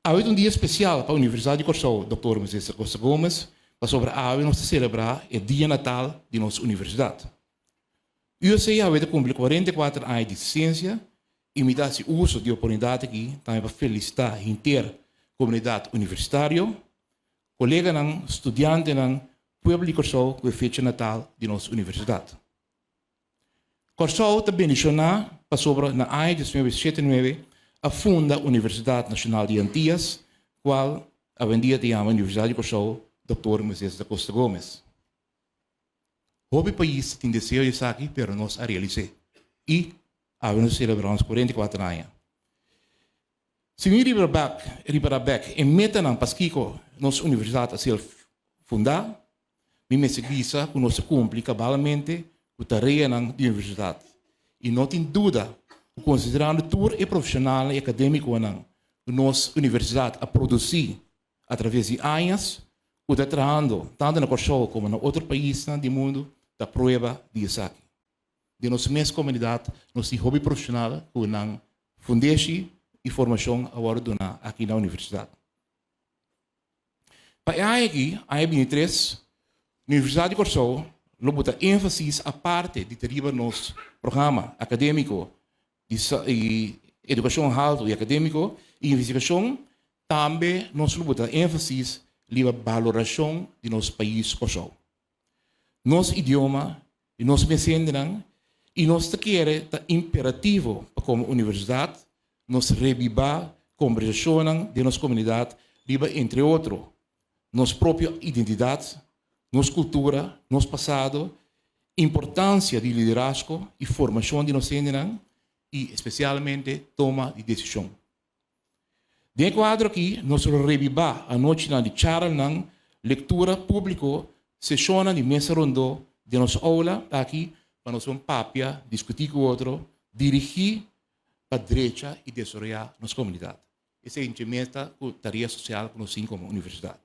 Hoje é um dia especial para a Universidade de Corsou, Dr. Moisés Costa Gomes, para sobre a nós celebrar o Dia Natal de nossa universidade. Eu sei que hoje cumpre 44 anos de ciência e me dá esse uso de oportunidade aqui também para felicitar a inteira comunidade universitária, colega, estudante, povo de Corsou com a fecha natal de nossa universidade. Corsou também mencionou para sobre na ano de 1979 a funda Universidade Nacional de Antillas, qual a vendia de chama Universidade de Corsou, Dr. Moisés da Costa Gomes. O país tem desejo de estar aqui, mas nós a realizar. E nós celebramos 44 anos. Se me Riberabek e meta não pasquico nossa universidade a ser fundada, me seguisa que nós cumpre cabalmente a tarefa da universidade. E não tem dúvida, considerando tudo e profissional e acadêmico na nossa universidade a produzir através de anos, o está trabalhando tanto na Corsou como em outros países do mundo da prova de isso aqui. De nossa mesma comunidade, nosso hobby profissional, que não fundação e formação agora aqui na universidade. Para a aqui, a 23, a Universidade de Corsou, bota ênfase a parte de deriva nosso programa acadêmico de educação alta e acadêmico e investigação, também nós bota ênfase na valoração de nosso país Corsou. Nosso idioma e nosso pensamento e nosso querer é imperativo para como universidade, nós revivar a conversação de nossa comunidade, entre outros, nossa própria identidade, nossa cultura, nosso passado, importância de liderazgo e formação de nossa gente e, especialmente, toma de decisão. Dentro do quadro aqui, nós revivar a noite de charla, leitura pública, sessão de mesa ronda de nossa aula, aqui, para nós papia, discutir com o outro, dirigir para a direita e desenvolver nossa comunidade. Essa é a meta, a tarefa social que nós temos como universidade.